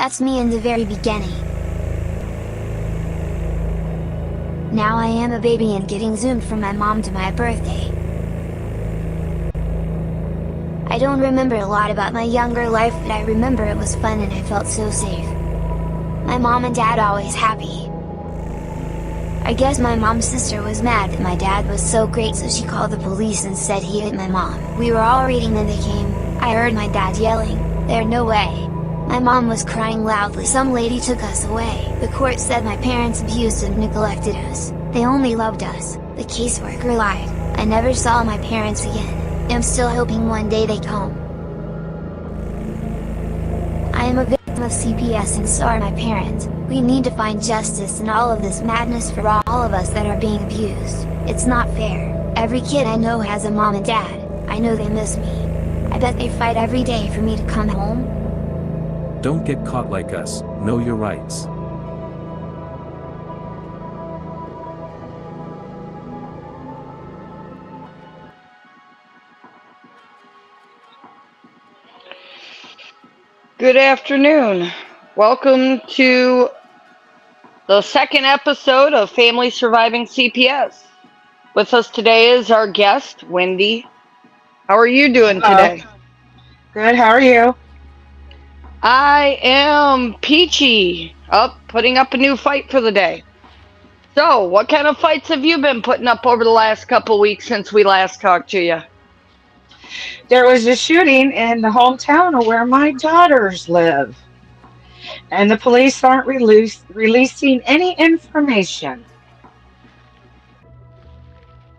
That's me in the very beginning. Now I am a baby and getting zoomed from my mom to my birthday. I don't remember a lot about my younger life, but I remember it was fun and I felt so safe. My mom and dad always happy. I guess my mom's sister was mad that my dad was so great, so she called the police and said he hit my mom. We were all reading and they came. I heard my dad yelling, "There, no way!" My mom was crying loudly. Some lady took us away. The court said my parents abused and neglected us. They only loved us. The caseworker lied. I never saw my parents again. I'm still hoping one day they come. I am a victim of CPS and so are my parents. We need to find justice in all of this madness for all of us that are being abused. It's not fair. Every kid I know has a mom and dad. I know they miss me. I bet they fight every day for me to come home. Don't get caught like us. Know your rights. Good afternoon. Welcome to the second episode of Family Surviving CPS. With us today is our guest, Wendy. How are you doing today? Good, how are you? I am peachy, putting up a new fight for the day. So, what kind of fights have you been putting up over the last couple weeks since we last talked to you? There was a shooting in the hometown of where my daughters live, and the police aren't releasing any information.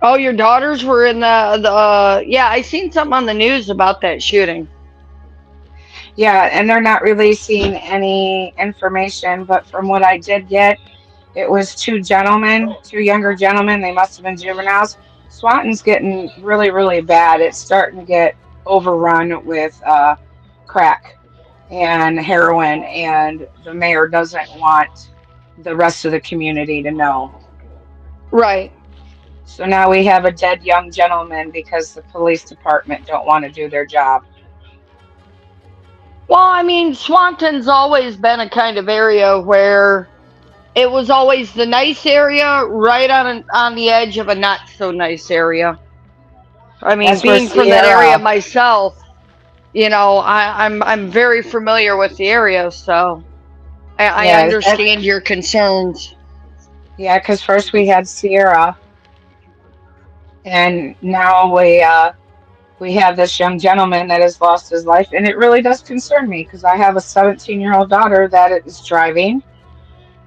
Oh, your daughters were in yeah, I seen something on the news about that shooting. Yeah, and they're not releasing any information, but from what I did get, it was two younger gentlemen, they must have been juveniles. Swanton's getting really, really bad. It's starting to get overrun with crack and heroin, and the mayor doesn't want the rest of the community to know. Right. So now we have a dead young gentleman because the police department don't want to do their job. Well, I mean, Swanton's always been a kind of area where it was always the nice area right on the edge of a not so nice area. I mean, That's where being from that Sierra- area myself, you know, I'm very familiar with the area, so I Yeah, understand your concerns. Yeah, because first we had Sierra, and now we have this young gentleman that has lost his life, and it really does concern me because I have a 17-year-old daughter that is driving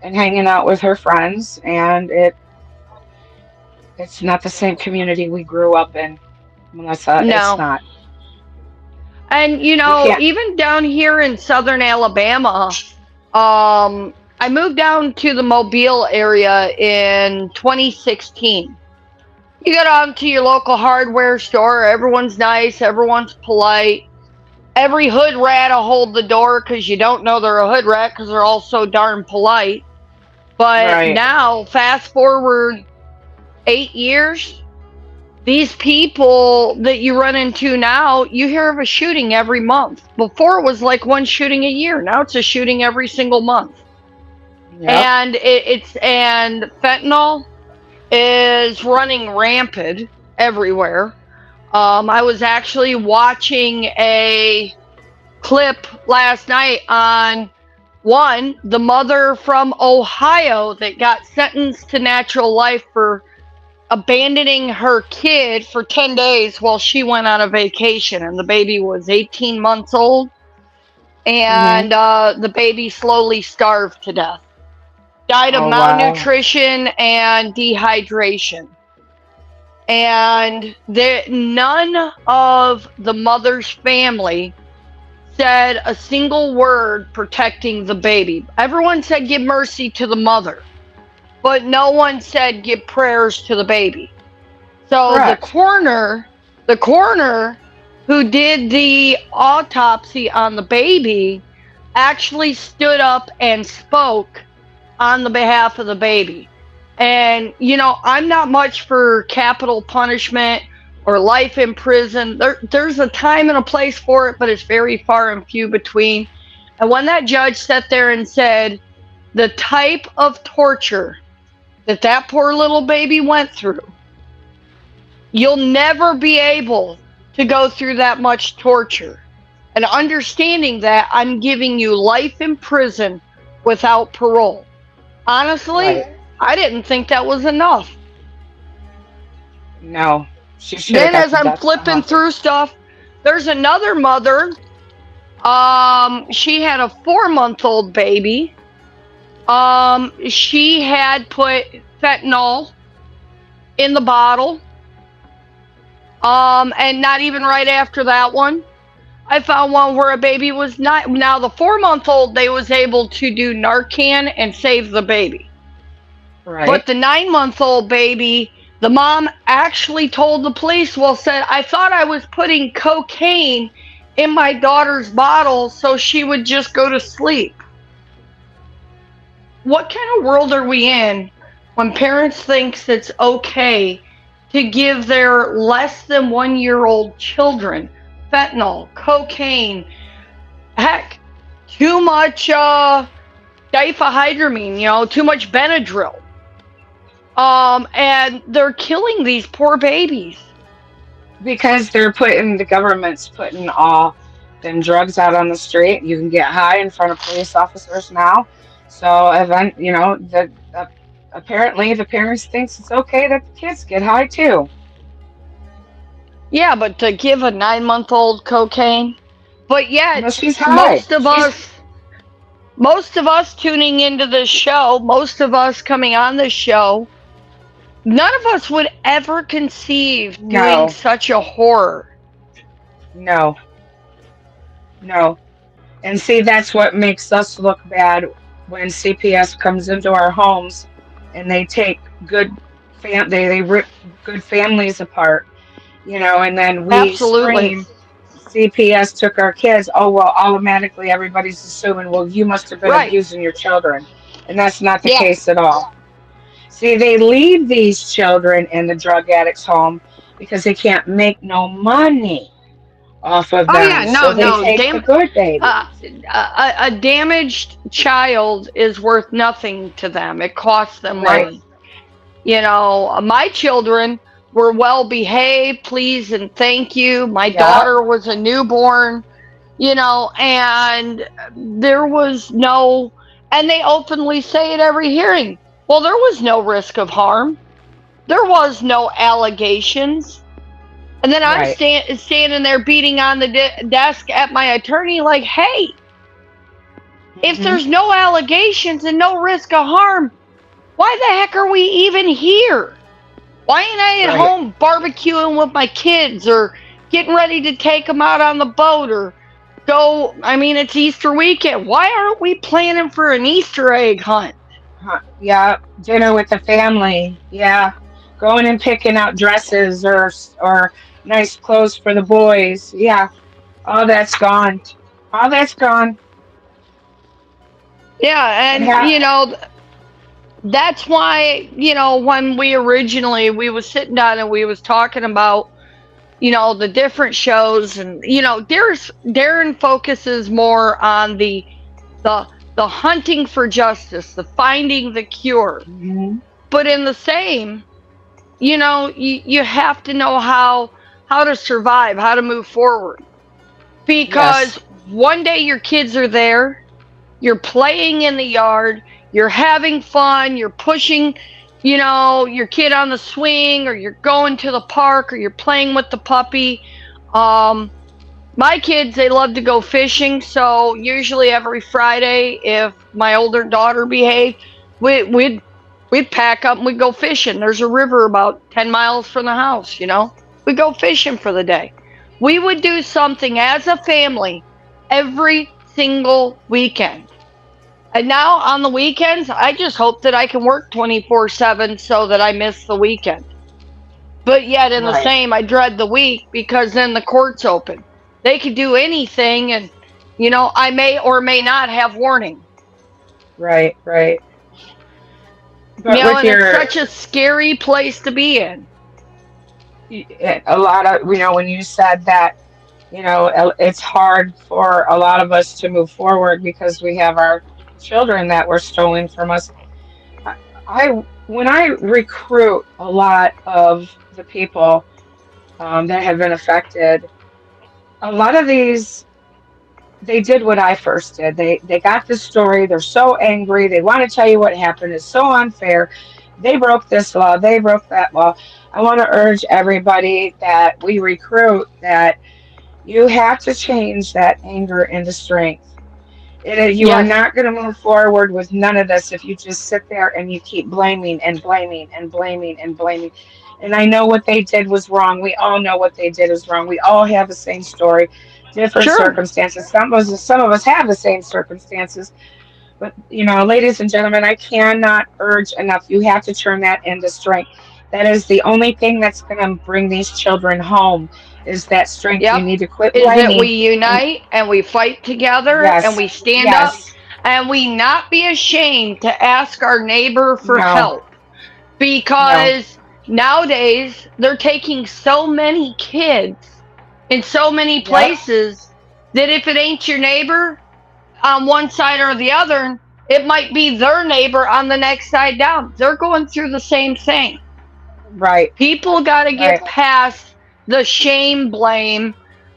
and hanging out with her friends, and it's not the same community we grew up in, Melissa. No. It's not. And you know, even down here in southern Alabama, I moved down to the Mobile area in 2016. You go down to your local hardware store, everyone's nice, everyone's polite. Every hood rat will hold the door because you don't know they're a hood rat because they're all so darn polite. But Right. now, fast forward 8 years, these people that you run into now, you hear of a shooting every month. Before it was like one shooting a year. Now it's a shooting every single month. Yep. And and fentanyl is running rampant everywhere. I was actually watching a clip last night on the mother from Ohio that got sentenced to natural life for abandoning her kid for 10 days while she went on a vacation, and the baby was 18 months old, and the baby slowly starved to death. Died of malnutrition and dehydration. And none of the mother's family said a single word protecting the baby. Everyone said give mercy to the mother, but no one said give prayers to the baby. So Correct. the coroner who did the autopsy on the baby actually stood up and spoke on the behalf of the baby. And, you know, I'm not much for capital punishment or life in prison. There's a time and a place for it, but it's very far and few between. And when that judge sat there and said, the type of torture that that poor little baby went through, you'll never be able to go through that much torture. And understanding that, I'm giving you life in prison without parole. Honestly, Right. I didn't think that was enough. No, she should have Then got as the I'm death flipping penalty. through stuff, there's another mother. She had a 4-month-old baby. She had put fentanyl in the bottle. And not even right after that one, I found one where a baby was not. Now the 4-month-old, they was able to do Narcan and save the baby. Right. But the 9-month-old baby, the mom actually told the police, said, I thought I was putting cocaine in my daughter's bottle so she would just go to sleep. What kind of world are we in when parents think it's okay to give their less than 1-year-old children fentanyl, cocaine, heck, too much diphenhydramine, too much Benadryl. And they're killing these poor babies. Because the government's putting all them drugs out on the street. You can get high in front of police officers now. So, apparently the parents thinks it's okay that the kids get high too. Yeah, but to give a 9-month-old cocaine, but yet No, she's high. most of us tuning into this show, most of us coming on this show, none of us would ever conceive doing such a horror. No. And see, that's what makes us look bad when CPS comes into our homes and they take they rip good families apart, and then we Absolutely. scream, CPS took our kids. Oh, well, automatically everybody's assuming, well, you must have been abusing your children. And that's not the case at all. See, they leave these children in the drug addict's home because they can't make no money off of them. Oh, yeah, so they take the good baby. A damaged child is worth nothing to them. It costs them money. My children were well behaved, please and thank you. My daughter was a newborn, and there was no, and they openly say at every hearing, well, there was no risk of harm. There was no allegations. And then I'm standing there beating on the desk at my attorney like, hey, if there's no allegations and no risk of harm, why the heck are we even here? Why ain't I at home barbecuing with my kids or getting ready to take them out on the boat or go? I mean, it's Easter weekend. Why aren't we planning for an Easter egg hunt? Yeah, dinner with the family. Yeah, going and picking out dresses or nice clothes for the boys. Yeah, all that's gone. Yeah, and that's why, when we was sitting down and we was talking about, the different shows and, Darren focuses more on the hunting for justice, the finding the cure. But in the same, you have to know how to survive, how to move forward. Because one day your kids are there, you're playing in the yard, you're having fun, you're pushing, your kid on the swing, or you're going to the park, or you're playing with the puppy. My kids, they love to go fishing, so usually every Friday, if my older daughter behaved, we'd pack up and we'd go fishing. There's a river about 10 miles from the house, We'd go fishing for the day. We would do something as a family every single weekend. And now on the weekends, I just hope that I can work 24/7 so that I miss the weekend. But yet in the same, I dread the week because then the court's open. They could do anything and, I may or may not have warning. Right. But it's such a scary place to be in. A lot of, when you said that You know, it's hard for a lot of us to move forward because we have our children that were stolen from us. I, when I recruit a lot of the people that have been affected, a lot of these they did what I first did. They got the story. They're so angry. They want to tell you what happened. It's so unfair. They broke this law. They broke that law. I want to urge everybody that we recruit that you have to change that anger into strength. You are Yes. not going to move forward with none of this if you just sit there and you keep blaming and blaming and blaming and blaming. And I know what they did was wrong. We all know what they did is wrong. We all have the same story, different Sure. circumstances. Some of us have the same circumstances. But you know, ladies and gentlemen, I cannot urge enough. You have to turn that into strength. That is the only thing that's going to bring these children home is that strength. We Yep. need to quit Is that we blaming and unite and we fight together and yes, we stand up yes, and we not be ashamed to ask our neighbor for no, help. no, Because nowadays they're taking so many kids in so many yep, places that if it ain't your neighbor on one side or the other, it might be their neighbor on the next side down. They're going through the same thing. right, People got to right, get past the shame, blame,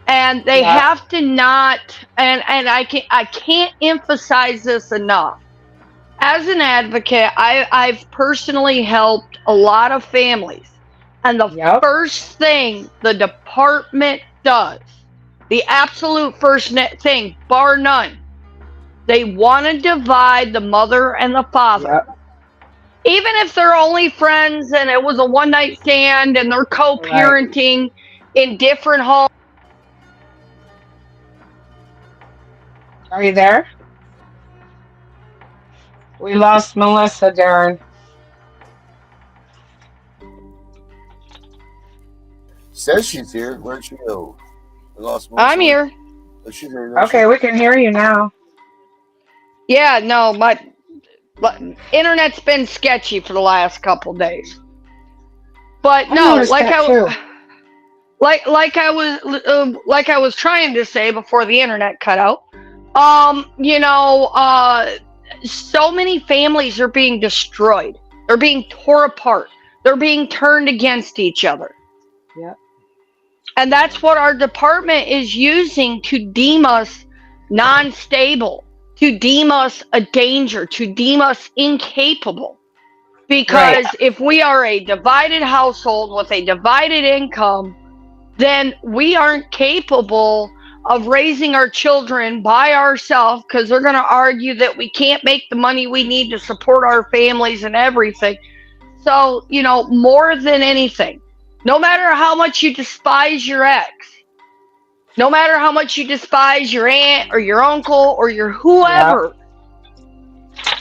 and they yep, have to not. And I can't emphasize this enough. As an advocate, I've personally helped a lot of families, and the yep, first thing the department does, the absolute first thing, bar none, they want to divide the mother and the father. yep, Even if they're only friends and it was a one night stand and they're co right. parenting in different homes. Are you there? We lost Melissa, Darren. Says she's here. Where'd she go? We lost I'm Melissa. here. Oh, she's here. There she Okay, is. we can hear you now. Yeah, no, my internet's been sketchy for the last couple days. But I no, noticed that too. like I was trying to say before the internet cut out. So many families are being destroyed. They're being tore apart. They're being turned against each other. Yep. And that's what our department is using to deem us non stable, to deem us a danger, to deem us incapable. Right. Because if we are a divided household with a divided income, then we aren't capable of raising our children by ourselves because they're going to argue that we can't make the money we need to support our families and everything. So, more than anything, no matter how much you despise your ex, no matter how much you despise your aunt or your uncle or your Yep. whoever,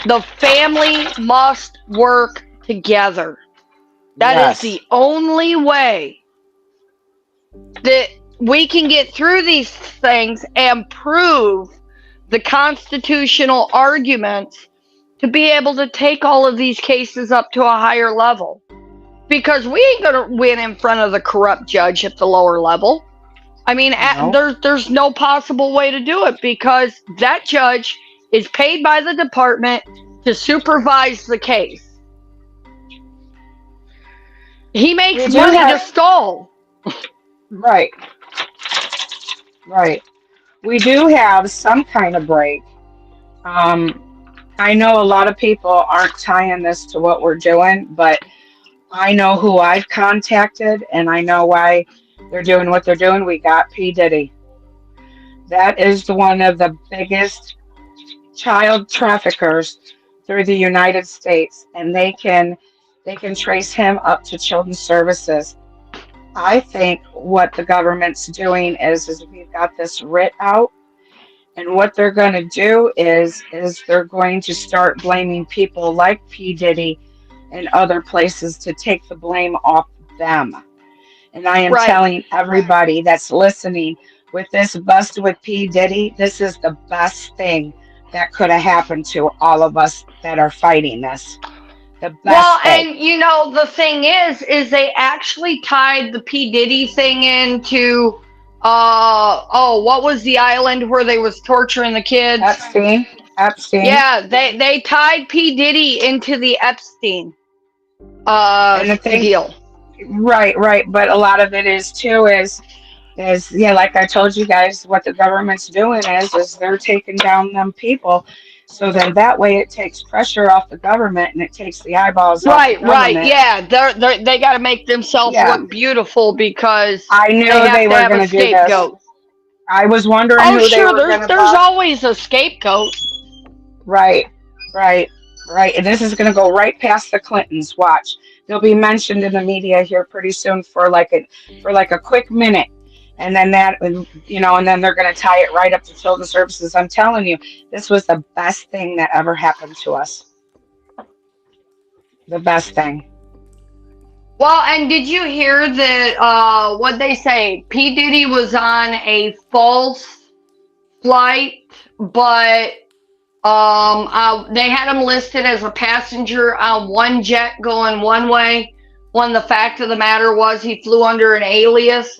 the family must work together. That is Yes. the only way that we can get through these things and prove the constitutional arguments to be able to take all of these cases up to a higher level. Because we ain't going to win in front of the corrupt judge at the lower level. I mean, No. there's no possible way to do it because that judge is paid by the department to supervise the case. He makes We do money to have stall. right. Right. We do have some kind of break. Um, I know a lot of people aren't tying this to what we're doing, but I know who I've contacted and I know why they're doing what they're doing. We got P. Diddy. That is one of the biggest child traffickers through the United States, and they can trace him up to children's services. I think what the government's doing is we've got this writ out, and what they're going to do is they're going to start blaming people like P. Diddy and other places to take the blame off them. And I am Right. telling everybody that's listening, with this bust with P. Diddy, this is the best thing that could have happened to all of us that are fighting this. The Well, best thing. and the thing is they actually tied the P Diddy thing into Oh, what was the island where they was torturing the kids? Epstein. Yeah, they tied P. Diddy into the Epstein And the thing, deal. right. But a lot of it is too is yeah, like I told you guys, what the government's doing is they're taking down them people. So then that way it takes pressure off the government and it takes the eyeballs off the Right. government. Yeah, they got to make themselves Yeah, look beautiful because I they knew have they to were have a going to do this. scapegoat. I was wondering Oh, who they sure. were There's going to there's bust. always a scapegoat. Right, right, right. And this is going to go right past the Clintons. Watch. They'll be mentioned in the media here pretty soon for like a quick minute. And then and then they're going to tie it right up to children's services. I'm telling you, this was the best thing that ever happened to us. The best thing. Well, and did you hear that? What they say? P Diddy was on a false flight, but they had him listed as a passenger on one jet going one way, when the fact of the matter was he flew under an alias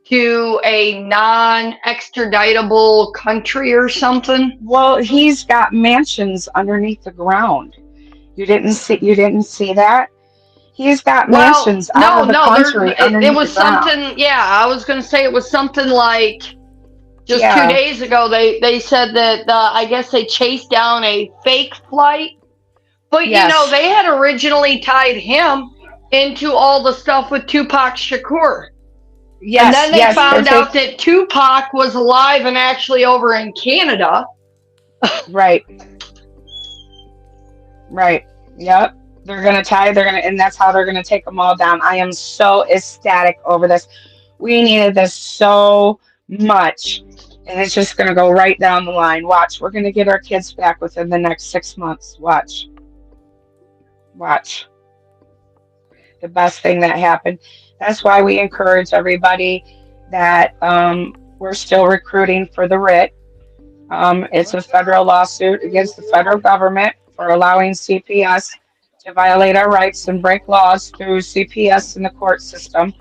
to a non-extraditable country or something. Well, he's got mansions underneath the ground. You didn't see that? He's got Well, mansions out no, of the no, country it underneath the was ground. something. Yeah, I was going to say it was something like just two Yeah. days ago. They said that I guess they chased down a fake flight, but Yes. they had originally tied him into all the stuff with Tupac Shakur. And Yes, then they yes, they're found taking out that Tupac was alive and actually over in Canada. right, right. Yep. And that's how they're gonna take them all down. I am so ecstatic over this. We needed this so much, and it's just gonna go right down the line. Watch, we're gonna get our kids back within the next 6 months. Watch. The best thing that happened. That's why we encourage everybody that we're still recruiting for the writ. It's a federal lawsuit against the federal government for allowing CPS to violate our rights and break laws through CPS in the court system.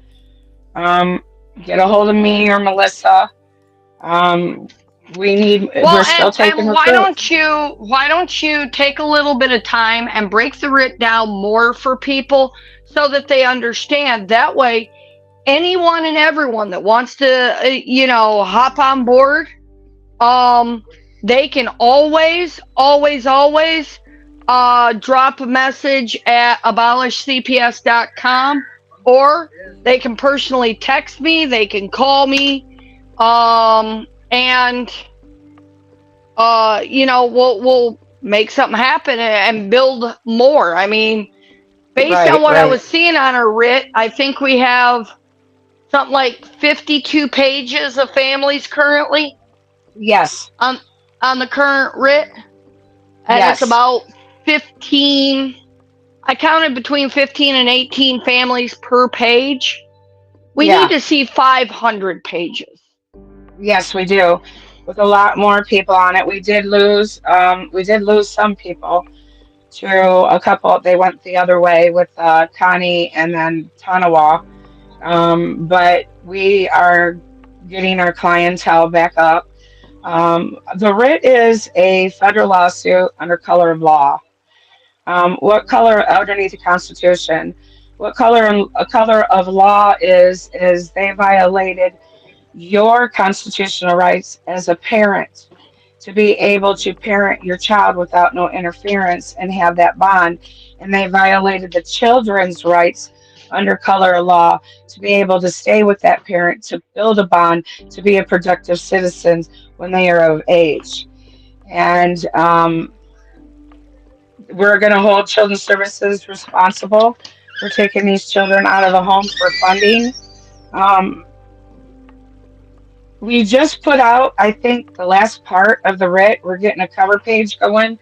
Um, get a hold of me or Melissa. Well, We're still taking and recruits. why don't you take a little bit of time and break the writ down more for people so that they understand? That way, anyone and everyone that wants to, hop on board, they can always drop a message at abolishcps.com, or they can personally text me, they can call me, and we'll make something happen and build more. I mean, based on what I was seeing on our writ, I think we have something like 52 pages of families currently. Yes. On the current writ, and Yes. it's about 15. I counted between 15 and 18 families per page. We Yeah. need to see 500 pages. Yes, we do. With a lot more people on it. We did lose some people to a couple. They went the other way with Connie and then Tanawa. But we are getting our clientele back up. The writ is a federal lawsuit under color of law. What color underneath the Constitution? What color a color of law is they violated your constitutional rights as a parent to be able to parent your child without no interference and have that bond. And they violated the children's rights under color of law to be able to stay with that parent, to build a bond, to be a productive citizen when they are of age. And we're going to hold children's services responsible for taking these children out of the home for funding. We just put out, I think, the last part of the writ. We're getting a cover page going.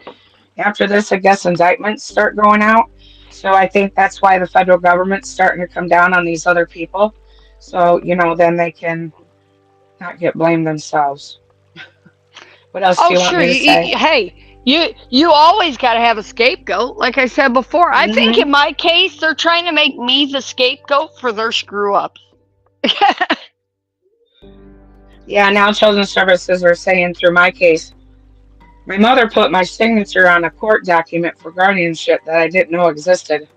After this, I guess indictments start going out. So I think that's why the federal government's starting to come down on these other people. So, then they can not get blamed themselves. What else do you want me to say? Hey, you always got to have a scapegoat. Like I said before, I think in my case, they're trying to make me the scapegoat for their screw ups. Yeah, now Children's Services are saying through my case, my mother put my signature on a court document for guardianship that I didn't know existed.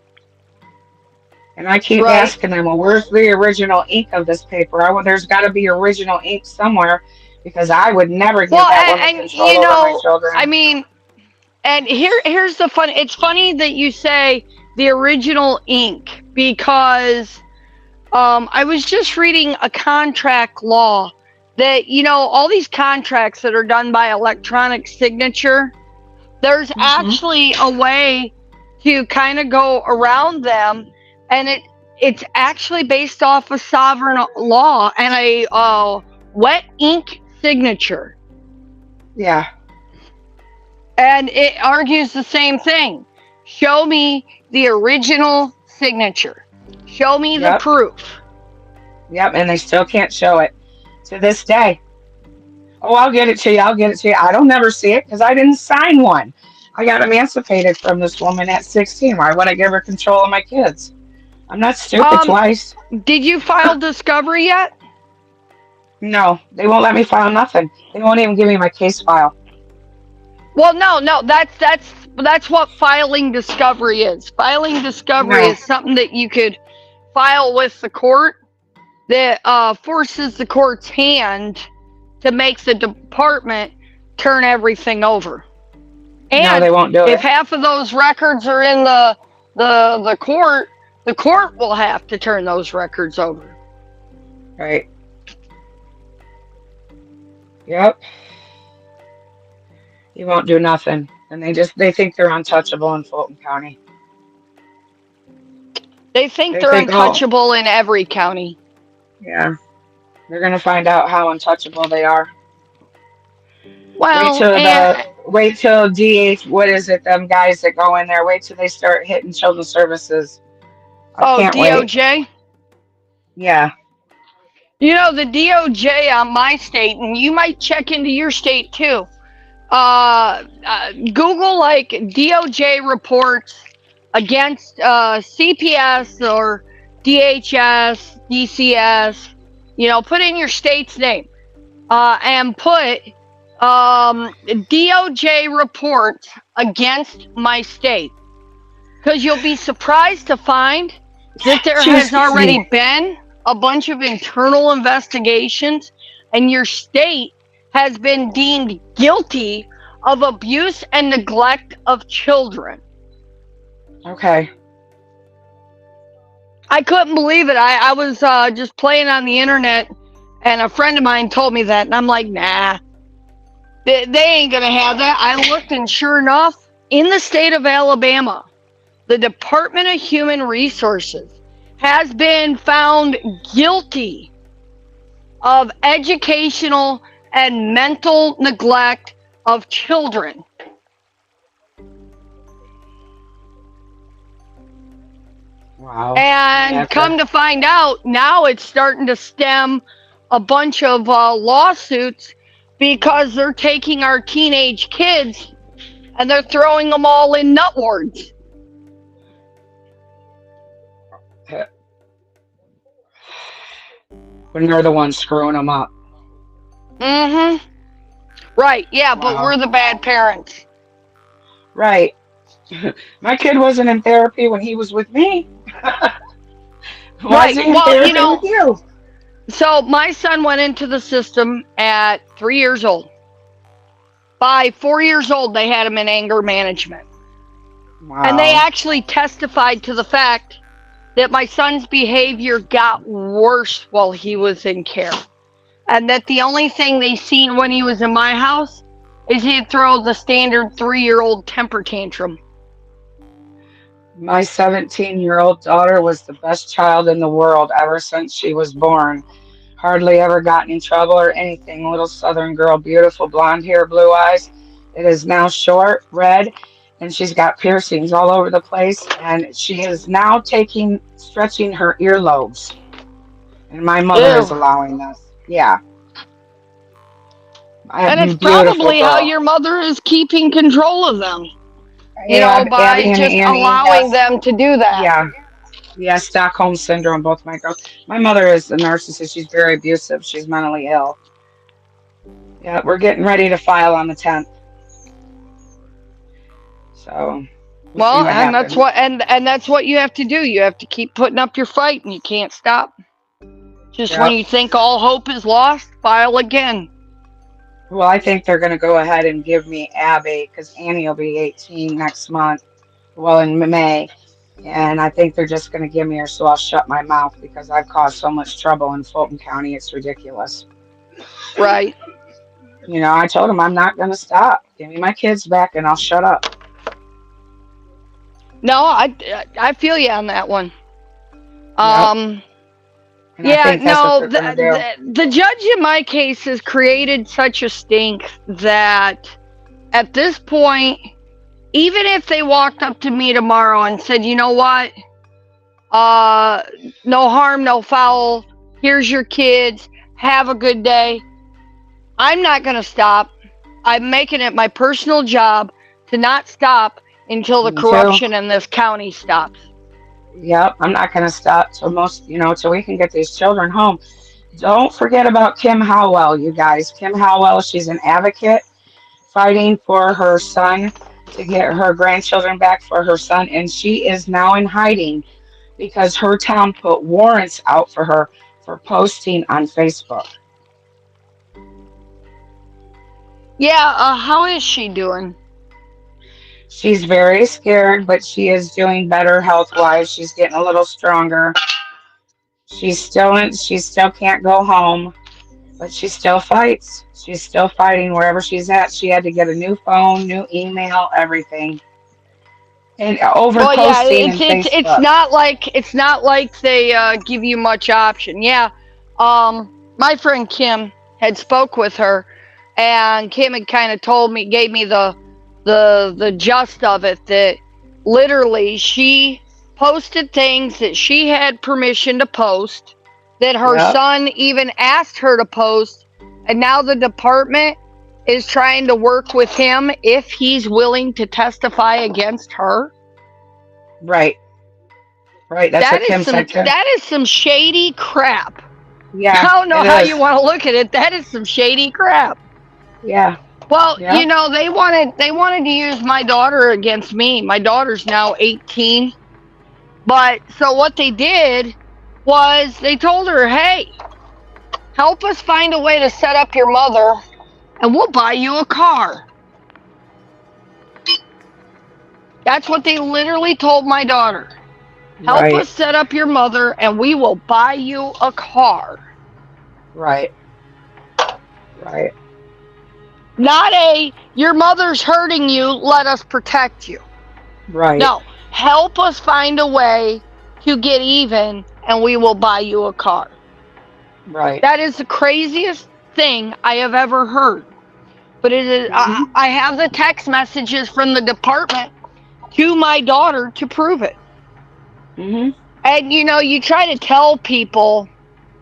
And I keep Right. asking them, well, where's the original ink of this paper? There's got to be original ink somewhere because I would never give Well, that woman and control over my I children. mean, and here's the fun. It's funny that you say the original ink because I was just reading a contract law that all these contracts that are done by electronic signature. There's Hmm. actually a way to kind of go around them, and it's actually based off of sovereign law and a wet ink signature. Yeah. And it argues the same thing. Show me the original signature. Show me the Yep. proof. Yep. And they still can't show it to this day. Oh, I'll get it to you. I'll get it to you. I don't never see it because I didn't sign one. I got emancipated from this woman at 16. Why would I give her control of my kids? I'm not stupid Um, twice. did you file discovery yet? No, they won't let me file nothing. They won't even give me my case file. Well, no, that's what filing discovery is. Filing discovery No. is something that you could file with the court that forces the court's hand to make the department turn everything over. No, And they won't do if it. half of those records are in the court will have to turn those records over. Right. Yep. You won't do nothing. And they think they're untouchable in Fulton County. They think They they're think, oh, untouchable in every county. yeah, they're gonna find out how untouchable they are. Well, and Wait till DH, what is it, them guys that go in there, wait till they start hitting children's services. I can't wait. DOJ. Yeah. The DOJ on my state, and you might check into your state too. Google like DOJ reports against CPS or DHS, DCS. Put in your state's name and put DOJ reports against my state, because you'll be surprised to find that there has Excuse already me. been a bunch of internal investigations, and your state has been deemed guilty of abuse and neglect of children. Okay. I couldn't believe it. I was just playing on the internet, and a friend of mine told me that, and I'm like, nah, they ain't gonna have that. I looked, and sure enough, in the state of Alabama, the Department of Human Resources has been found guilty of educational and mental neglect of children. Wow. And come to find out, now it's starting to stem a bunch of lawsuits because they're taking our teenage kids and they're throwing them all in nut wards. When they're the ones screwing them up. Mm-hmm. Right, yeah, but Wow. we're the bad parents. Right. My kid wasn't in therapy when he was with me. Why is Right, he in well, therapy with you? so my son went into the system at 3 years old. By 4 years old, they had him in anger management. Wow. And they actually testified to the fact that my son's behavior got worse while he was in care. And that the only thing they seen when he was in my house is he'd throw the standard 3-year-old temper tantrum. My 17-year-old daughter was the best child in the world ever since she was born. Hardly ever gotten in trouble or anything. Little southern girl, beautiful blonde hair, blue eyes. It is now short, red, and she's got piercings all over the place. And she is now stretching her earlobes. And my mother is Ew. allowing this. Yeah. And it's probably how your mother is keeping control of them. By Abby and just Annie, allowing yes. them to do that. Yeah. Yeah, Stockholm Syndrome, both my girls. My mother is a narcissist. She's very abusive. She's mentally ill. Yeah, we're getting ready to file on the 10th. So we'll see Well, what and that's happens. what and that's what you have to do. You have to keep putting up your fight, and you can't stop. Just when Yep. you think all hope is lost, file again. Well, I think they're going to go ahead and give me Abby because Annie will be 18 next month. Well, in May. And I think they're just going to give me her so I'll shut my mouth because I've caused so much trouble in Fulton County. It's ridiculous. Right. You know, I told them I'm not going to stop. Give me my kids back and I'll shut up. No, I feel you on that one. Yep. And I Yeah, think that's what no, they're going to do. the judge in my case has created such a stink that at this point, even if they walked up to me tomorrow and said, you know what, no harm, no foul, here's your kids, have a good day, I'm not going to stop. I'm making it my personal job to not stop until the Me too. corruption in this county stops. Yep. I'm not going to stop till we can get these children home. Don't forget about Kim Howell, you guys. Kim Howell, she's an advocate fighting for her son to get her grandchildren back for her son. And she is now in hiding because her town put warrants out for her for posting on Facebook. Yeah, how is she doing? She's very scared, but she is doing better health-wise. She's getting a little stronger. She still can't go home, but she still fights. She's still fighting wherever she's at. She had to get a new phone, new email, everything. And over Well, yeah, posting in it's Facebook. not like they give you much option. Yeah, my friend Kim had spoke with her, and Kim had kind of gave me the gist of it, that literally she posted things that she had permission to post, that her Yep. son even asked her to post, and now the department is trying to work with him if he's willing to testify against her. Right. That's what Kim said too. That is some shady crap. Yeah. I don't know it how is. you want to look at it. That is some shady crap. Yeah. Well, Yeah. you know, they wanted to use my daughter against me. My daughter's now 18. But so what they did was they told her, "Hey, help us find a way to set up your mother and we'll buy you a car." That's what they literally told my daughter. Help Right. us set up your mother and we will buy you a car. Right. Not your mother's hurting you, let us protect you. Right. No, help us find a way to get even and we will buy you a car. Right. That is the craziest thing I have ever heard. But it is. Mhm. I have the text messages from the department to my daughter to prove it. Mhm. And you know, you try to tell people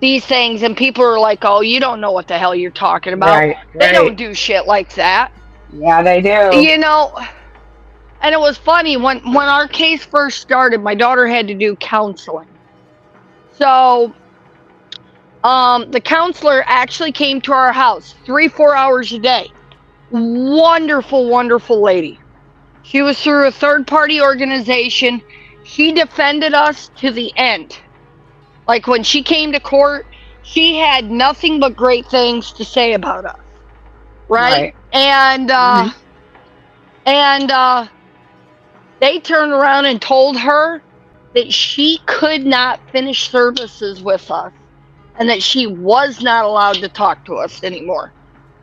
these things and people are like, "Oh, you don't know what the hell you're talking about." Right. They don't do shit like that. Yeah, they do. You know, and it was funny when our case first started, my daughter had to do counseling. So the counselor actually came to our house 3-4 hours a day. Wonderful, wonderful lady. She was through a third-party organization. She defended us to the end. Like when she came to court, she had nothing but great things to say about us. Right? And they turned around and told her that she could not finish services with us and that she was not allowed to talk to us anymore.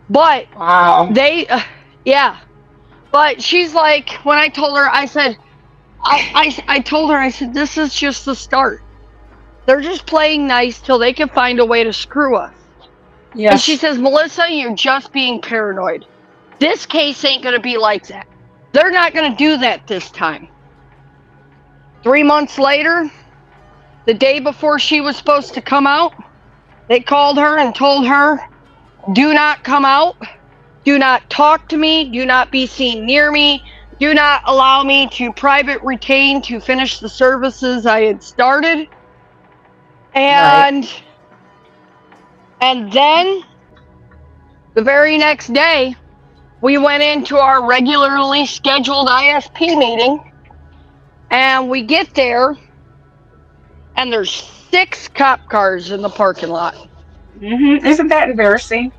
But wow. yeah. But she's like, when I told her, I said, I told her, I said, this is just the start. They're just playing nice till they can find a way to screw us. Yes. And she says, Melissa, you're just being paranoid. This case ain't going to be like that. They're not going to do that this time. 3 months later, the day before she was supposed to come out, they called her and told her, do not come out. Do not talk to me. Do not be seen near me. Do not allow me to private retain to finish the services I had started. And then The very next day, we went into our regularly scheduled ISP meeting, and we get there, and there's 6 cop cars in the parking lot. Isn't that embarrassing?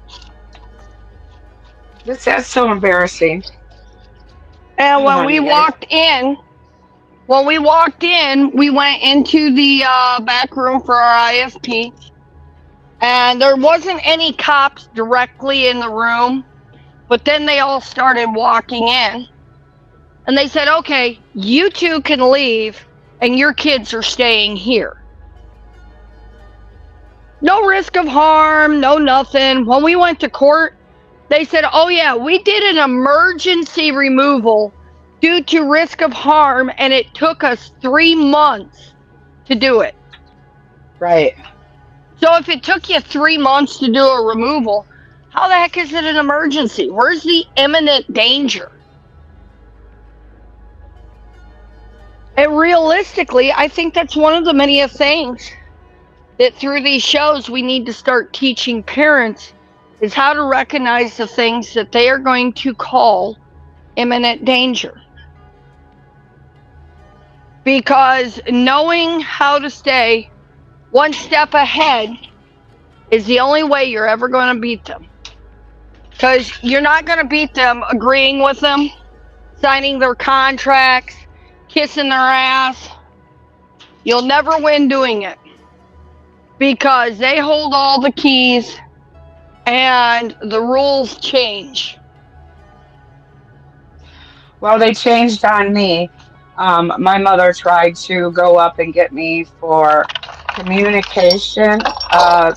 That's so embarrassing. And when we walked in, we went into the back room for our ISP, and there wasn't any cops directly in the room, but then they all started walking in, and they said, okay, you two can leave, and your kids are staying here. No risk of harm, no nothing. When we went to court, they said, oh yeah, we did an emergency removal due to risk of harm, and it took us 3 months to do it. Right. So if it took you 3 months to do a removal, how the heck is it an emergency? Where's the imminent danger? And realistically, I think that's one of the many things that through these shows we need to start teaching parents is how to recognize the things that they are going to call imminent danger. Because knowing how to stay one step ahead is the only way you're ever going to beat them. Because you're not going to beat them agreeing with them, signing their contracts, kissing their ass. You'll never win doing it. Because they hold all the keys and the rules change. Well, they changed on me. My mother tried to go up and get me for communication,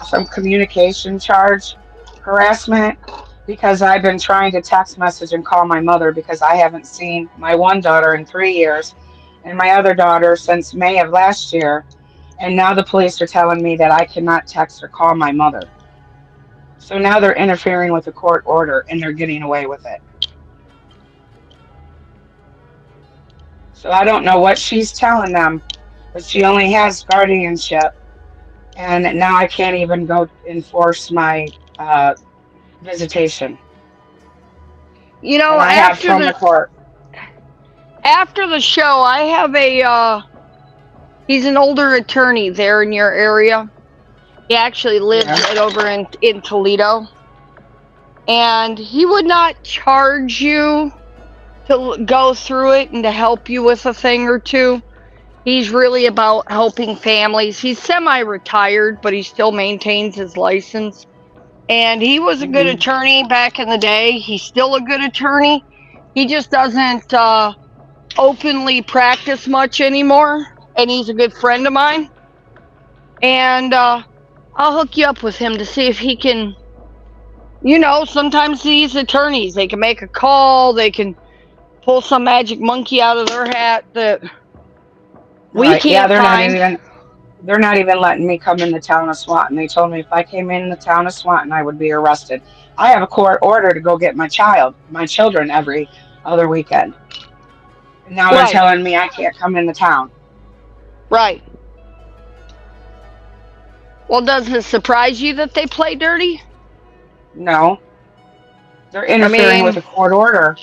some communication charge harassment, because I've been trying to text message and call my mother because I haven't seen my one daughter in 3 years and my other daughter since May of last year. And now the police are telling me that I cannot text or call my mother. So now they're interfering with the court order and they're getting away with it. So I don't know what she's telling them, but she only has guardianship. And now I can't even go enforce my visitation. You know, I have from the court. After the show, I have he's an older attorney there in your area. He actually lives right over in Toledo. And he would not charge you to go through it and to help you with a thing or two. He's really about helping families. He's semi-retired, but he still maintains his license. And he was a good attorney back in the day. He's still a good attorney. He just doesn't openly practice much anymore. And he's a good friend of mine. And I'll hook you up with him to see if he can, you know, sometimes these attorneys, they can make a call, they can pull some magic monkey out of their hat that we can't find. They're not even letting me come in the town of Swanton. They told me if I came in the town of Swanton, I would be arrested. I have a court order to go get my children every other weekend. And now they're telling me I can't come in the town. Right. Well, does it surprise you that they play dirty? No. They're interfering with a court order.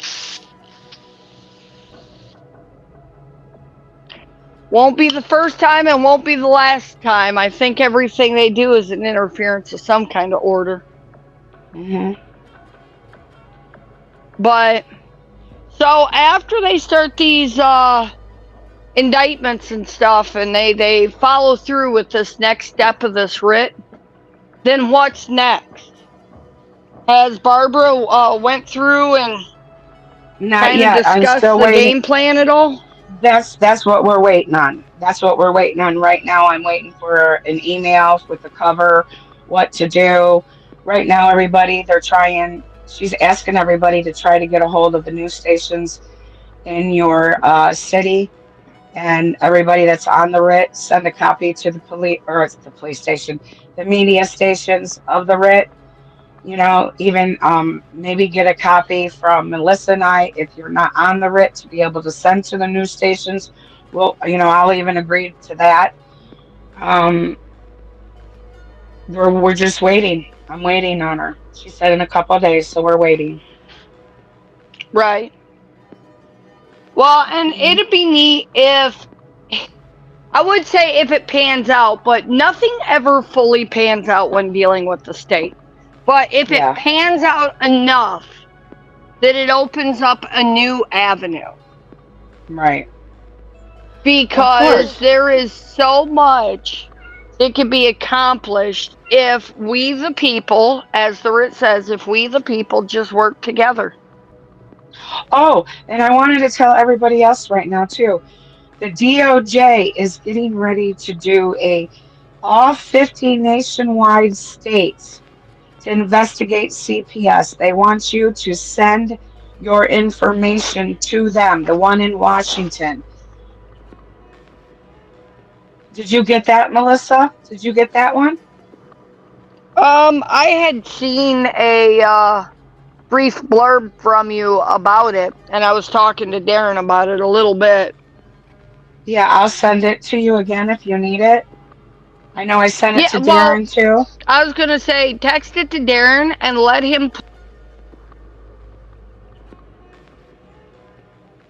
Won't be the first time and won't be the last time. I think everything they do is an interference of some kind of order. But, so after they start these indictments and stuff, and they follow through with this next step of this writ, then what's next? Has Barbara went through and kind of discussed the game plan at all? That's what we're waiting on. That's what we're waiting on right now. I'm waiting for an email with the cover, what to do. Right now, everybody, she's asking everybody to try to get a hold of the news stations in your city. And everybody that's on the writ, send a copy to the police station, the media stations of the writ. You know, even maybe get a copy from Melissa and I, if you're not on the writ, to be able to send to the news stations. Well, you know, I'll even agree to that. We're just waiting. I'm waiting on her. She said in a couple of days, so we're waiting. Right. Well, and Hmm. it'd be neat if, I would say if it pans out, but nothing ever fully pans out when dealing with the state. But if it Yeah, pans out enough that it opens up a new avenue, right. Of because course. there is so much that can be accomplished if we the people, as the writ says, if we the people just work together. Oh, and I wanted to tell everybody else right now too. The DOJ is getting ready to do all 50 nationwide states to investigate CPS. They want you to send your information to them, the one in Washington. Did you get that, Melissa? Did you get that one? I had seen a brief blurb from you about it, and I was talking to Darren about it a little bit. Yeah, I'll send it to you again if you need it. I know I sent it Yeah, to well, Darren too. I was gonna say text it to Darren and let him.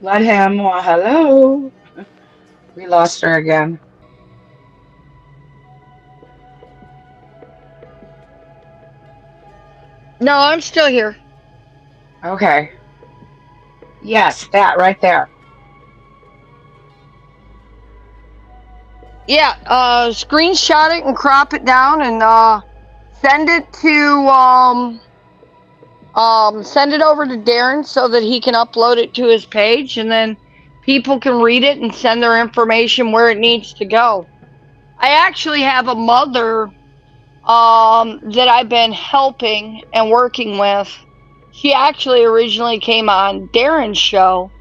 Let him, well, hello. We lost her again. No, I'm still here. Okay. Yes, that right there. Yeah, screenshot it and crop it down and send it to send it over to Darren so that he can upload it to his page, and then people can read it and send their information where it needs to go. I actually have a mother that I've been helping and working with. She actually originally came on Darren's show,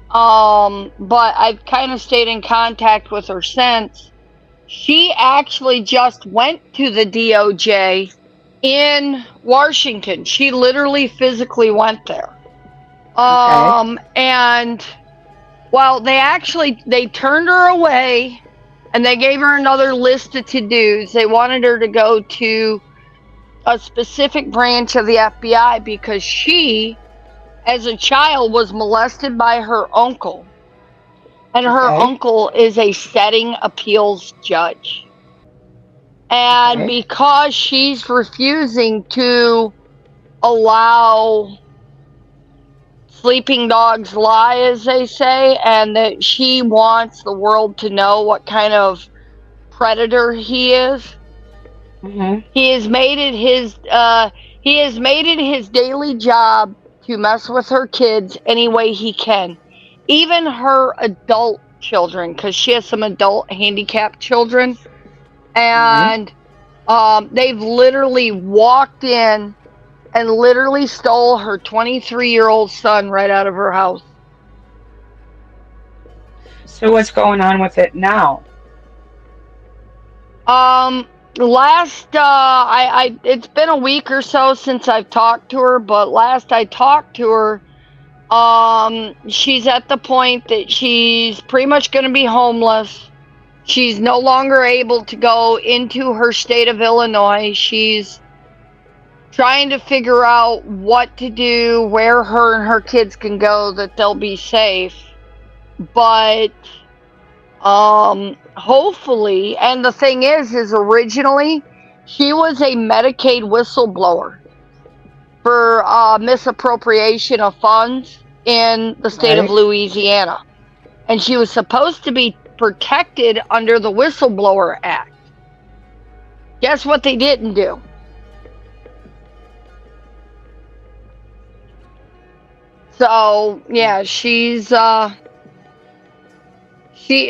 but I've kind of stayed in contact with her since. She actually just went to the DOJ in Washington. She literally physically went there. Okay. And well, they turned her away and they gave her another list of to-dos. They wanted her to go to a specific branch of the FBI because she, as a child, was molested by her uncle. And her Okay. uncle is a setting appeals judge. And Okay. because she's refusing to allow sleeping dogs lie, as they say, and that she wants the world to know what kind of predator he is, Mm-hmm. he has made it his daily job to mess with her kids any way he can, even her adult children, because she has some adult handicapped children, Mm-hmm. and they've literally walked in and literally stole her 23-year-old son right out of her house. So what's going on with it now? Last I it's been a week or so since I've talked to her, but last I talked to her, she's at the point that she's pretty much going to be homeless. She's no longer able to go into her state of Illinois. She's trying to figure out what to do, where her and her kids can go that they'll be safe. But hopefully, and the thing is originally she was a Medicaid whistleblower for misappropriation of funds in the state of Right. Louisiana, and she was supposed to be protected under the Whistleblower Act. Guess what they didn't do? So yeah, she,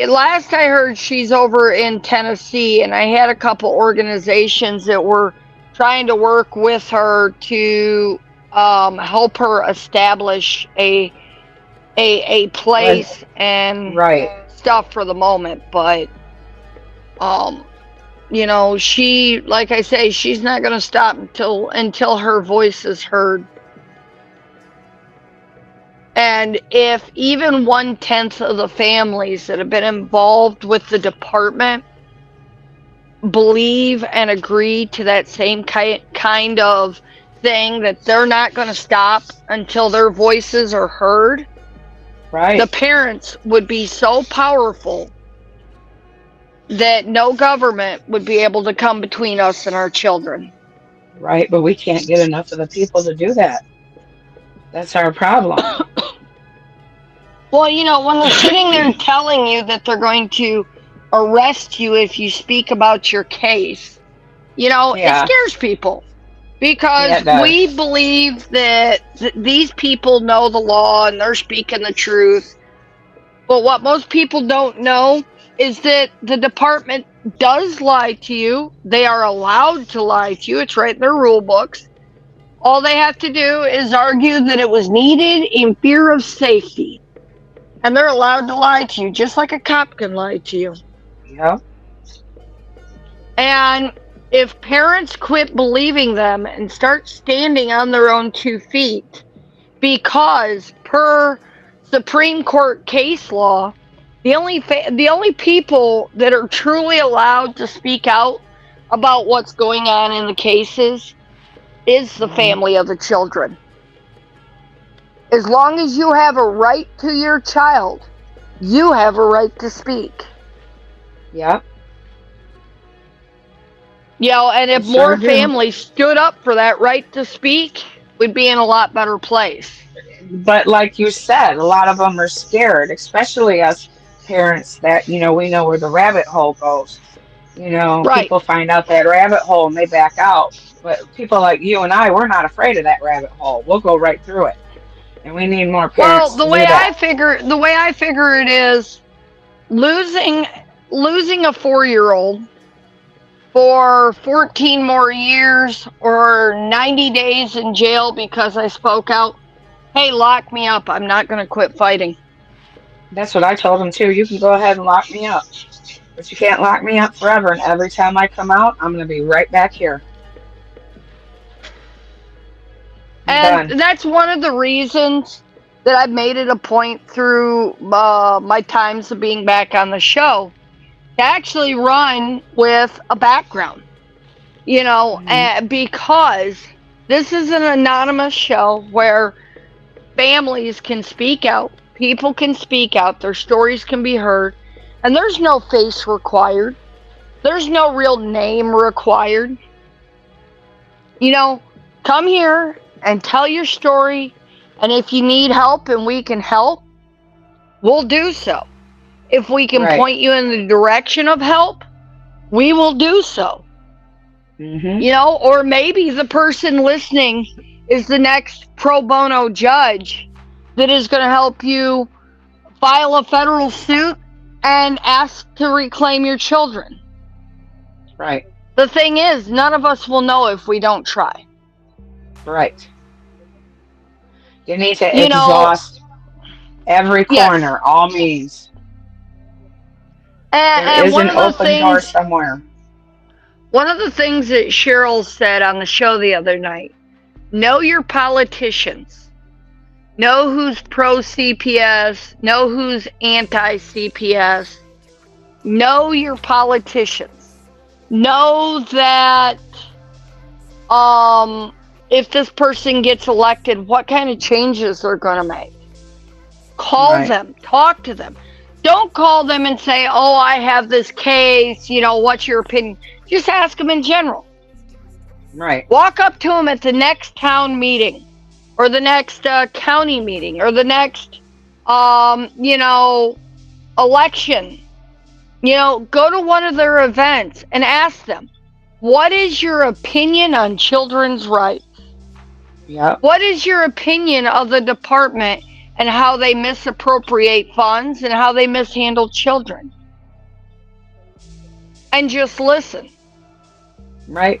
last I heard, she's over in Tennessee, and I had a couple organizations that were trying to work with her to help her establish a Right. place and Right. stuff for the moment. But she, like I say, she's not going to stop until her voice is heard. And if even 1/10 of the families that have been involved with the department believe and agree to that same kind of thing, that they're not going to stop until their voices are heard, Right. the parents would be so powerful that no government would be able to come between us and our children. Right, but we can't get enough of the people to do that. That's our problem. Well, when they're sitting there telling you that they're going to arrest you if you speak about your case, Yeah. it scares people. Because Yeah, it does. we believe that these people know the law and they're speaking the truth. But what most people don't know is that the department does lie to you. They are allowed to lie to you. It's right in their rule books. All they have to do is argue that it was needed in fear of safety. And they're allowed to lie to you, just like a cop can lie to you. Yeah. And if parents quit believing them and start standing on their own 2 feet, because per Supreme Court case law, the only people that are truly allowed to speak out about what's going on in the cases is the family of the children. As long as you have a right to your child, you have a right to speak. Yeah. And if Sure more do. families stood up for that right to speak, we'd be in a lot better place. But like you said, a lot of them are scared, especially us parents that, we know where the rabbit hole goes. Right. People find out that rabbit hole and they back out. But people like you and I, we're not afraid of that rabbit hole. We'll go right through it. And we need more parents Well, the to way do that. I figure it is, losing a 4-year-old for 14 more years or 90 days in jail because I spoke out. Hey, lock me up. I'm not going to quit fighting. That's what I told them too. You can go ahead and lock me up, but you can't lock me up forever. And every time I come out, I'm going to be right back here. And that's one of the reasons that I've made it a point through my times of being back on the show to actually run with a background, because this is an anonymous show where families can speak out, people can speak out, their stories can be heard, and there's no face required. There's no real name required. Come here and tell your story, and if you need help and we can help, we'll do so. If we can point you in the direction of help, we will do so. Or maybe the person listening is the next pro bono judge that is going to help you file a federal suit and ask to reclaim your children. Right. The thing is, none of us will know if we don't try. Right. You need to exhaust every corner, all means. There is an open door somewhere. One of the things that Cheryl said on the show the other night, know your politicians. Know who's pro-CPS. Know who's anti-CPS. Know your politicians. Know that if this person gets elected, what kind of changes they're going to make. Call them. Talk to them. Don't call them and say, oh, I have this case, what's your opinion? Just ask them in general. Right. Walk up to them at the next town meeting or the next county meeting or the next, election. Go to one of their events and ask them, what is your opinion on children's rights? Yeah. What is your opinion of the department and how they misappropriate funds and how they mishandle children? And just listen. Right.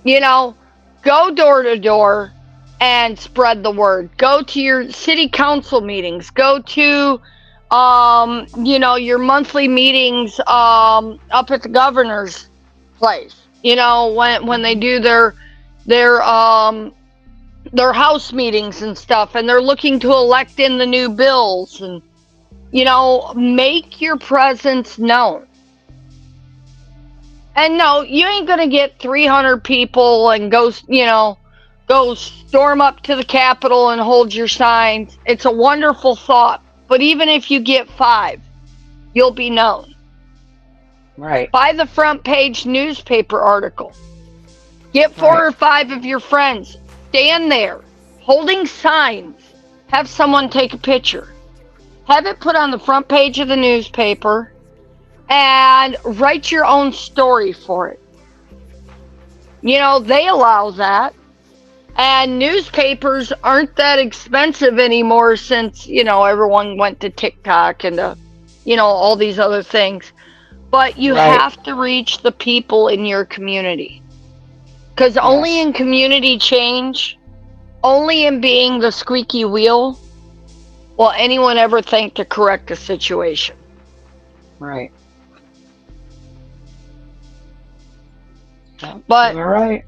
Go door to door and spread the word. Go to your city council meetings. Go to, your monthly meetings up at the governor's place. When they do their house meetings and stuff, and they're looking to elect in the new bills, and make your presence known. And no, you ain't gonna get 300 people and go storm up to the Capitol and hold your signs. It's a wonderful thought. But even if you get 5, you'll be known. Right. Buy the front page newspaper article. Get 4 or 5 of your friends. Stand there, holding signs. Have someone take a picture. Have it put on the front page of the newspaper. And write your own story for it. They allow that. And newspapers aren't that expensive anymore since, everyone went to TikTok and, all these other things. But you have to reach the people in your community. Because only in community change, only in being the squeaky wheel, will anyone ever think to correct a situation. Right. But you're right.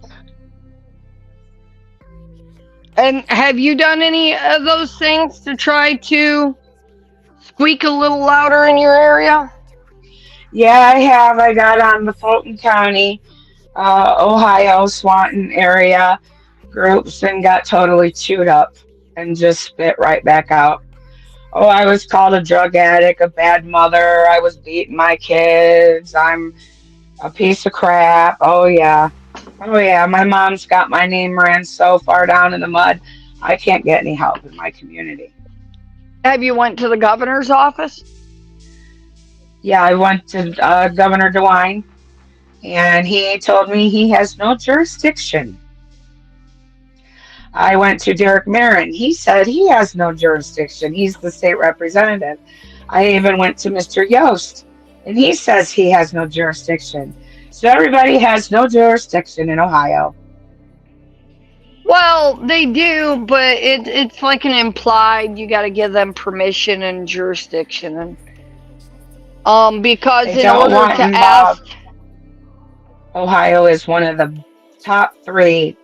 And have you done any of those things to try to squeak a little louder in your area? Yeah, I have. I got on the Fulton County, Ohio, Swanton area groups and got totally chewed up and just spit right back out. Oh, I was called a drug addict, a bad mother. I was beating my kids. I'm a piece of crap. Oh, yeah. Oh, yeah. My mom's got my name ran so far down in the mud, I can't get any help in my community. Have you went to the governor's office? Yeah, I went to Governor DeWine, and he told me he has no jurisdiction. I went to Derek Marin. He said he has no jurisdiction. He's the state representative. I even went to Mr. Yost, and he says he has no jurisdiction. So everybody has no jurisdiction in Ohio. Well, they do, but it's like an implied. You got to give them permission and jurisdiction, and because They in don't order want to involved. ask, Ohio is one of the top 3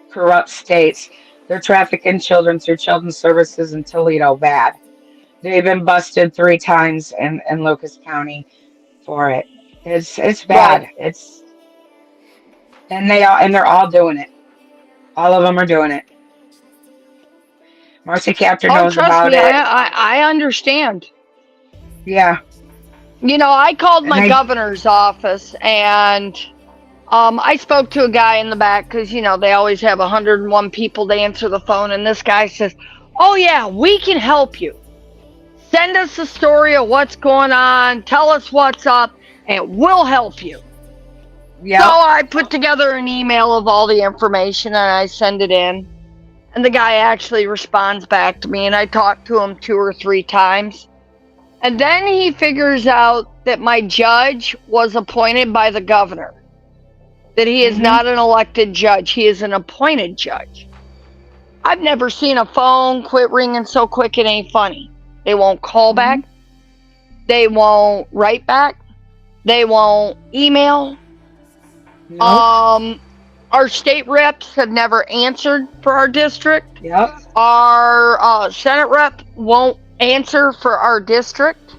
corrupt states. They're trafficking children through children's services in Toledo bad. They've been busted 3 times in Lucas County for it. It's bad. Right. They're all doing it. All of them are doing it. Marcy Captor knows trust about me, it. I understand. Yeah. I called my And governor's office and I spoke to a guy in the back because, they always have 101 people to answer the phone. And this guy says, oh, yeah, we can help you. Send us a story of what's going on. Tell us what's up and we'll help you. Yep. So I put together an email of all the information and I send it in. And the guy actually responds back to me and I talk to him 2 or 3 times. And then he figures out that my judge was appointed by the governor. That he is not an elected judge. He is an appointed judge. I've never seen a phone quit ringing so quick it ain't funny. They won't call back. They won't write back. They won't email. Nope. Our state reps have never answered for our district. Yep. Our Senate rep won't answer for our district.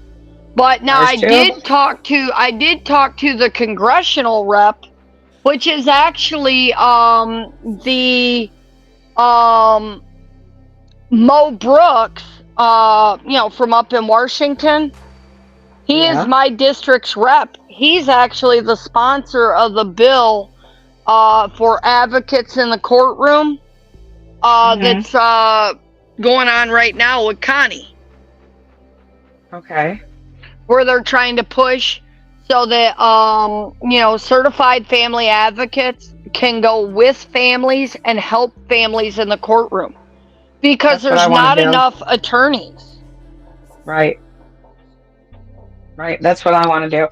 But now I did talk to the congressional rep, which is actually the Mo Brooks, from up in Washington. He is my district's rep. He's actually the sponsor of the bill for advocates in the courtroom that's going on right now with Connie. Okay. Where they're trying to push so that, certified family advocates can go with families and help families in the courtroom. Because there's not enough attorneys. Right. Right. That's what I want to do.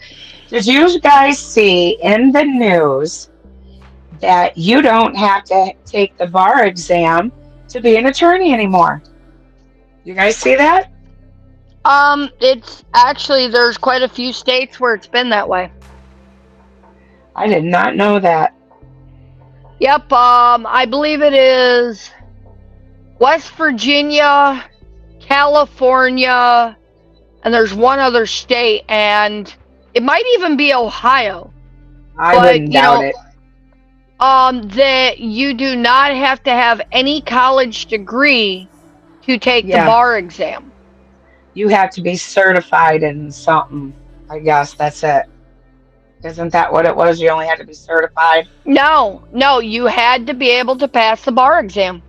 Did you guys see in the news that you don't have to take the bar exam to be an attorney anymore? You guys see that? It's actually, there's quite a few states where it's been that way. I did not know that. Yep, I believe it is West Virginia, California, and there's one other state, and it might even be Ohio. I But wouldn't doubt it. that you do not have to have any college degree to take the Yeah, bar exam. you have to be certified in something. I guess that's it. Isn't that what it was? You only had to be certified? No, no, you had to be able to pass the bar exam.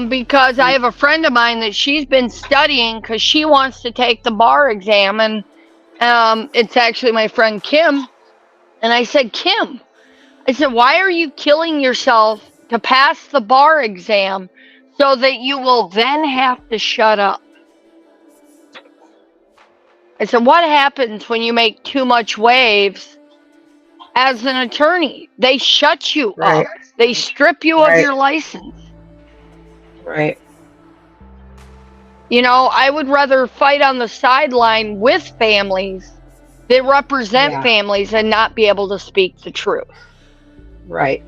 Because I have a friend of mine that she's been studying because she wants to take the bar exam, and it's actually my friend Kim. And I said, Kim, I said, why are you killing yourself to pass the bar exam so that you will then have to shut up? I said, what happens when you make too much waves as an attorney? They shut you Right, up. They strip you of right, your license. right. You know, I would rather fight on the sideline with families that represent Yeah, families and not be able to speak the truth. right.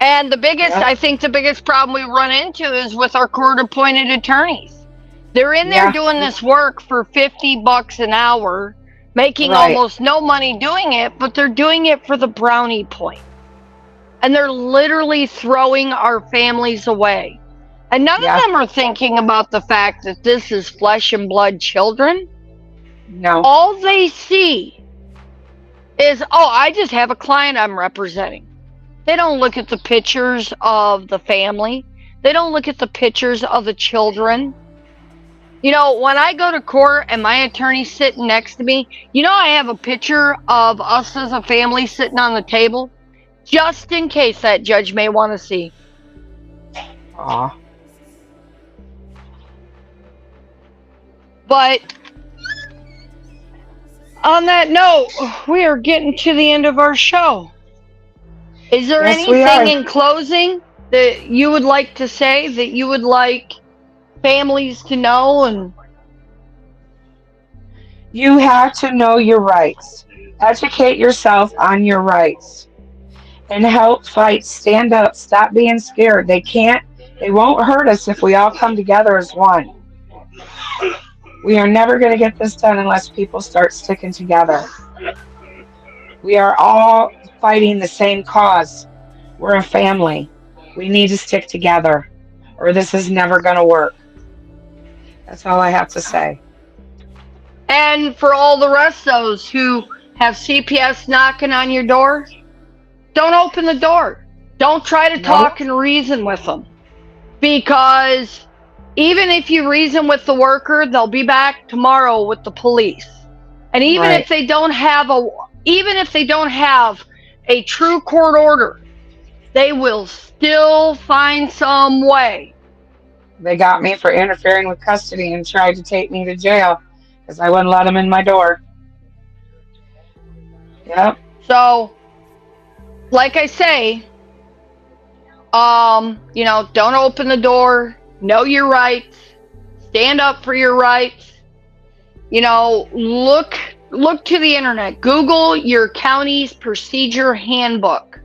And Yep, I think the biggest problem we run into is with our court appointed attorneys. They're in there yeah, doing this work for $50 an hour, making right. almost no money doing it, but they're doing it for the brownie point. And they're literally throwing our families away. And none of Yeah, them are thinking about the fact that this is flesh and blood children. no, All they see is, oh, I just have a client I'm representing. They don't look at the pictures of the family. They don't look at the pictures of the children. You know, when I go to court and my attorney's sitting next to me, you know, I have a picture of us as a family sitting on the table, just in case that judge may want to see. aw, But on that note, we are getting to the end of our show. Is there yes, we anything are. in closing that you would like to say, that you would like families to know? And You have to know your rights. Educate yourself on your rights and help fight. Stand up. Stop being scared. They won't hurt us if we all come together as one. We are never going to get this done unless people start sticking together. We are all fighting the same cause. We're a family. We need to stick together or this is never going to work. That's all I have to say. for all the rest of those who have CPS knocking on your door, don't open the door. Don't try to Nope. talk and reason with them. Because even if you reason with the worker, they'll be back tomorrow with the police. And even Right. if they don't have a true court order, they will still find some way. They got me for interfering with custody and tried to take me to jail because I wouldn't let them in my door. Yep. So, like I say, you know, don't open the door. Know your rights. Stand up for your rights. You know, look to the internet. Google your county's procedure handbook.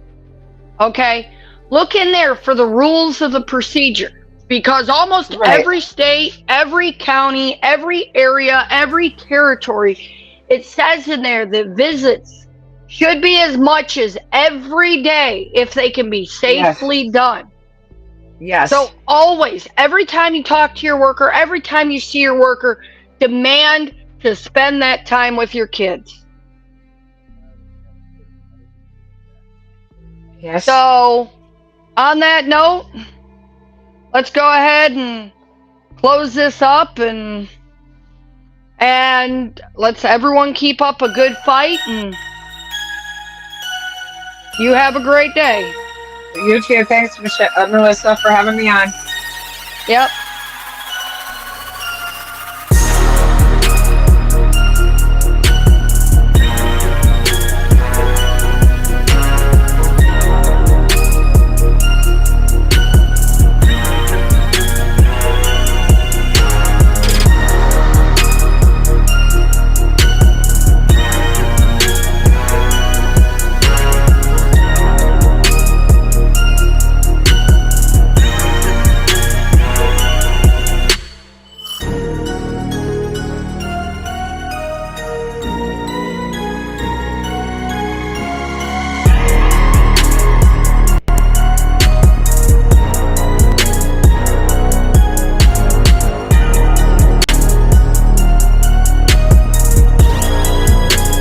Okay? Look in there for the rules of the procedure, because almost Right. every state, every county, every area, every territory, it says in there that visits should be as much as every day if they can be safely done. Yes. So always, every time you talk to your worker, every time you see your worker, demand to spend that time with your kids. Yes. So, on that note, let's go ahead and close this up, and let's everyone keep up a good fight, and you have a great day. You too. Thanks, Melissa, for having me on. Yep.